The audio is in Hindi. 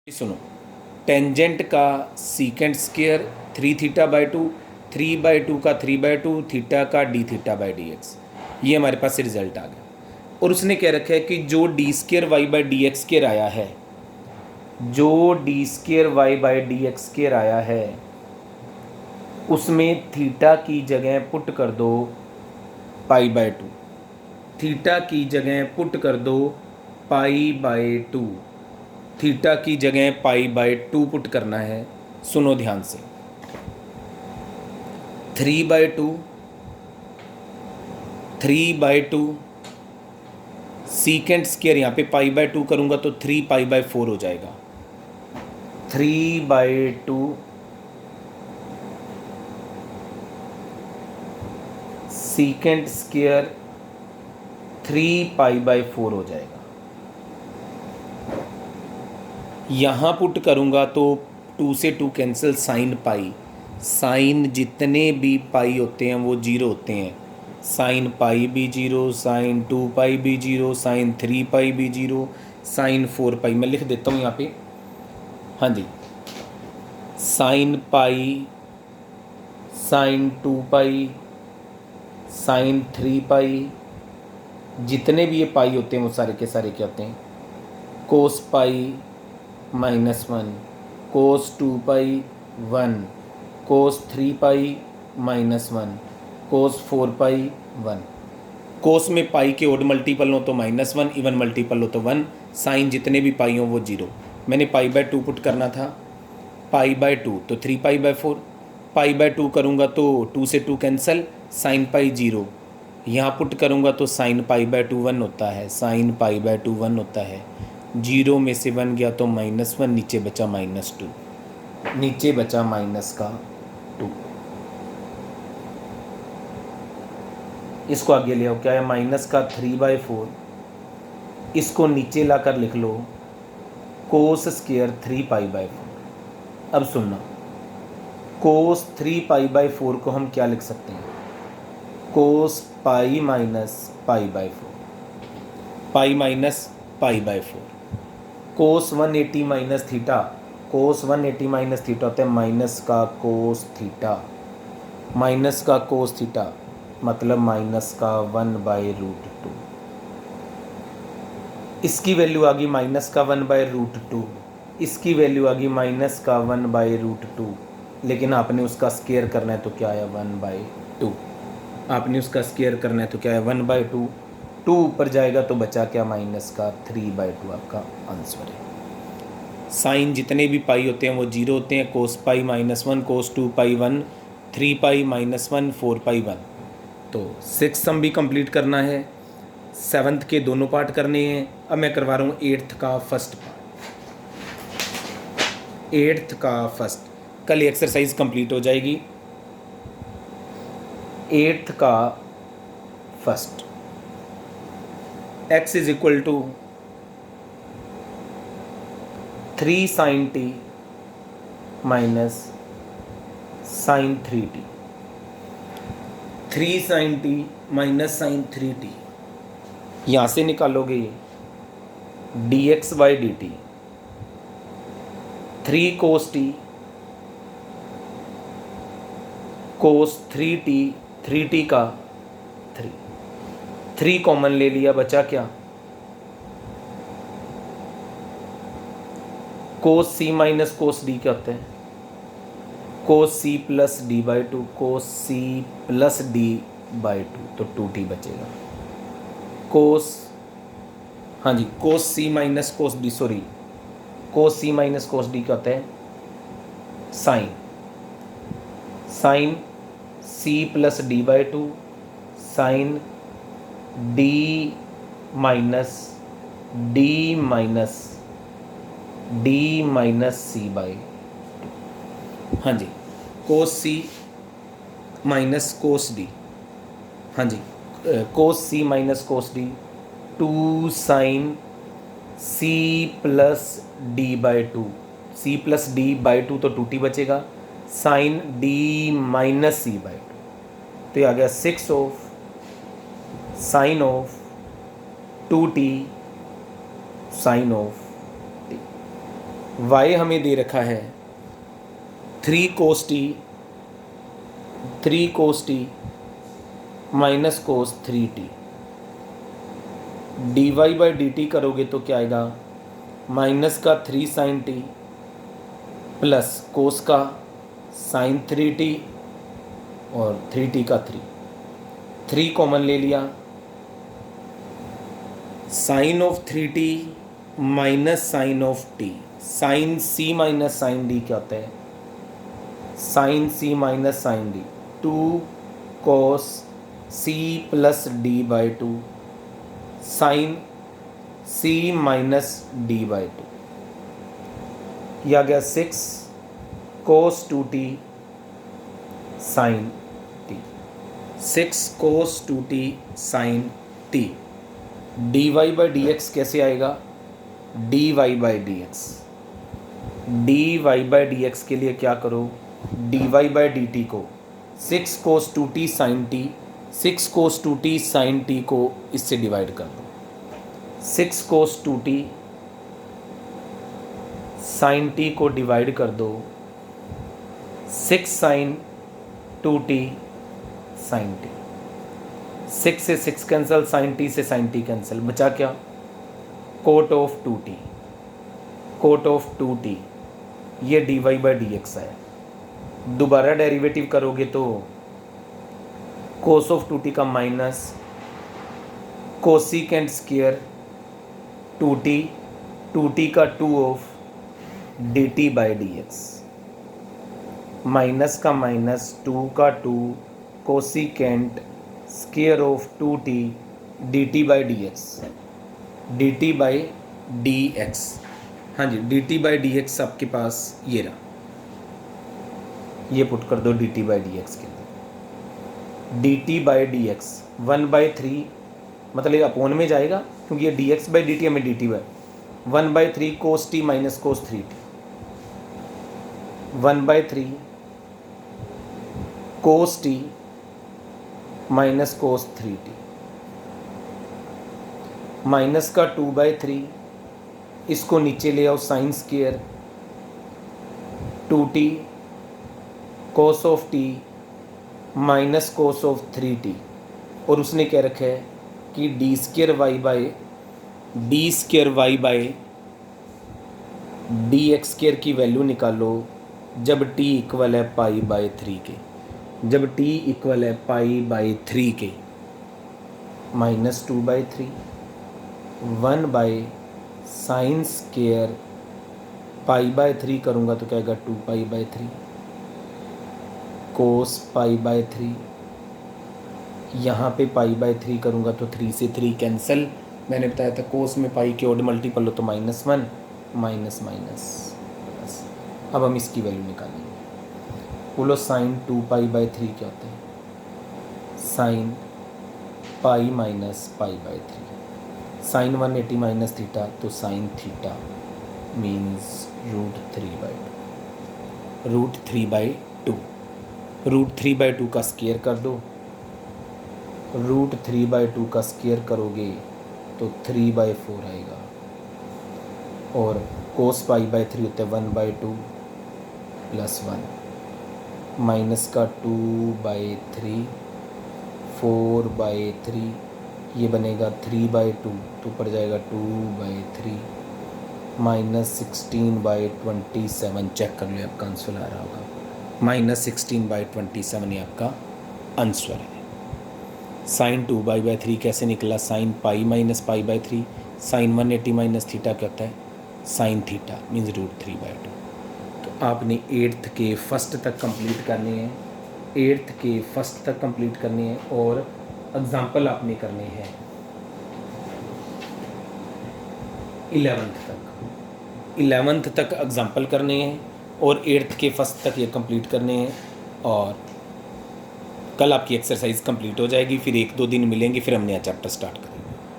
सुनो, टेंजेंट का सीकेंट स्क्वायर 3θ/2, 3/2 का 3/2, थीटा का d(θ/dx). ये हमारे पास रिजल्ट आ गया। और उसने कह रखा है कि जो d2y/dx² आया है, जो d2y/dx² आया है उसमें थीटा की जगह पुट कर दो π/2, थीटा की जगह पुट कर दो π/2, थीटा की जगह π/2 पुट करना है। सुनो ध्यान से, 3/2, 3/2 सीकेंट स्क्वायर, यहाँ पे π/2 करूँगा तो 3π/4 हो जाएगा। 3/2 सीकेंट स्क्वायर 3π/4 हो जाएगा। यहाँ पुट करूँगा तो 2 से 2 कैंसिल, साइन पाई, साइन जितने भी पाई होते हैं वो जीरो होते हैं। साइन पाई भी जीरो, साइन 2π भी जीरो, साइन 3π भी जीरो, साइन 4π। मैं लिख देता हूँ यहाँ पे, हाँ जी, साइन पाई, साइन 2π, साइन 3π, जितने भी ये पाई होते हैं वो सारे के सारे क्या होते हैं, कोस पाई -1, कोस 2π 1, कोस 3π -1, कोस 4π 1। कोस में पाई के ओड मल्टीपल हो तो -1, इवन मल्टीपल हो तो 1, साइन जितने भी पाई हो वो जीरो। मैंने π/2 पुट करना था, π/2 तो 3π/4, π/2 करूँगा तो 2 से 2 कैंसिल, साइन पाई जीरो, यहाँ पुट करूँगा तो साइन π/2 1 होता है, साइन π/2 1 होता है। जीरो में से 1 गया तो -1, नीचे बचा -2, नीचे बचा -2। इसको आगे ले आओ, क्या है -3/4, इसको नीचे लाकर लिख लो कोस स्क्वायर 3π/4। अब सुनना, कोस 3π/4 को हम क्या लिख सकते हैं, कोस पाई -π/4, पाई -π/4। कोस 180 माइनस थीटा, कोस 180 माइनस थीटा होता है माइनस का कोस थीटा, माइनस का कोस थीटा मतलब माइनस का 1/√2। इसकी वैल्यू आ गई माइनस का 1/√2, इसकी वैल्यू आ गई माइनस का 1/√2, लेकिन आपने उसका स्क्वायर करना है तो क्या आया 1/2। आपने उसका स्क्वायर करना है तो क्या है 1/2, 2 ऊपर जाएगा तो बचा क्या माइनस का 3/2 आपका आंसर है। साइन जितने भी पाई होते हैं वो जीरो होते हैं, कोस पाई -1, कोस 2π 1, 3π -1, 4π 1। तो 6 सम भी कंप्लीट करना है, 7th के दोनों पार्ट करने हैं। अब मैं करवा रहा हूँ 8th का फर्स्ट पार्ट, 8th का फर्स्ट। कल एक्सरसाइज कंप्लीट हो जाएगी। 8th का first, x is equal to 3 sin t minus sine 3t, 3 sin t minus sine 3t, यहाँ से निकालोगे dx/dt, 3 cos t, cos 3t, 3t का 3 कॉमन ले लिया, बचा क्या cos c minus cos d क्या होता है, cos c plus d/2, cos c plus d/2 तो 2t बचेगा। कोस, हाँ जी, cos c minus cos d, sorry, cos c minus cos d क्या होता है sine, sine c plus d/2, sine d minus c/2। हाँ जी, cos c minus cos d, हाँ जी, cos c minus cos d, 2 sine c plus d/2, c plus d/2 तो 2t बचेगा, साइन d माइनस c/2 तो ये आ गया 6 of sine of 2t sine of t। y हमें दे रखा है 3 cos t minus cos 3t। dy by d t करोगे तो क्या आएगा, माइनस का 3 sin t प्लस कोस का sin 3t और 3t का 3 कॉमन ले लिया, sine of 3t minus sine of t, sine c minus sine d क्या होता है, sine c minus sine d, 2 cos c plus d by 2 sine c minus d by 2, यह आ गया 6 cos 2t sine t, 6 cos 2t sine t। dy by dx कैसे आएगा, dy by dx, dy by dx के लिए क्या करो, dy बाई dt को 6 cos 2t sine t, 6 cos 2t sine t को इससे डिवाइड कर दो, 6 cos 2t साइन t को डिवाइड कर दो 6 साइन 2t साइन t, 6 से 6 कैंसिल, साइन t से साइन t कैंसिल, बचा क्या, coat of 2t, coat of 2t, ये dy बाई dx है। दोबारा डेरिवेटिव करोगे तो कोस ऑफ 2t का माइनस कोसिकेंट स्क्वायर 2t का 2 of dt by dx, minus का माइनस 2 का 2 cosecant square of 2t dt by dx, dt by dx, हाँ जी dt बाई dx आपके पास ये रहा, ये पुट कर दो dt बाई dx के अंदर, dt बाई dx 1/3, मतलब ये अपोन में जाएगा क्योंकि ये dx बाई dt हमें dt by 1/3 cos t minus cos 3t, 1/3 cos t minus cos 3t, minus का 2/3, इसको नीचे ले आओ sine square 2t cos of t minus cos of 3t, और उसने क्या रखा है कि D square Y by D X square की वैल्यू निकालो जब t इक्वल है पाई बाई 3 के, जब t इक्वल है पाई बाई 3 के, minus 2/3 1 by sine square pi by 3 करूँगा तो क्या आएगा 2 पाई बाई 3 कोस पाई बाई 3, यहाँ पे पाई बाई 3 करूँगा तो 3 से 3 कैंसिल, मैंने बताया था कोस में पाई के ऑड मल्टीपल हो तो -1 माइनस माइनस प्लस। अब हम इसकी वैल्यू निकालेंगे, बोलो साइन 2 पाई बाई 3 क्या होता है, sine pi minus pi by 3, sine 180 minus theta तो साइन थीटा मीन्स √3/2, √3/2 का स्क्वायर कर दो, √3/2 का स्क्वायर करोगे तो 3/4 आएगा, और कोस पाई बाई 3 होता है 1/2 प्लस 1 माइनस का 2/3 4/3, ये बनेगा 3/2 तो पड़ जाएगा 2/3 माइनस 16/27, चेक कर लो आपका आंसर आ रहा होगा, -16/27 ये आपका आंसर है। साइन 2/3 कैसे निकला, sine pi minus pi by 3, sine 180 minus theta क्या होता है, साइन थीटा मीन्स √3/2। तो आपने 8th के फर्स्ट तक कंप्लीट करने हैं, 8th के फर्स्ट तक कंप्लीट करने हैं, और एग्जाम्पल आपने करने हैं 11th तक एग्जाम्पल करने हैं, और 8th के फर्स्ट तक ये कंप्लीट करने हैं, और कल आपकी एक्सरसाइज कंप्लीट हो जाएगी, फिर 1-2 दिन मिलेंगे, फिर हम नया चैप्टर स्टार्ट करेंगे।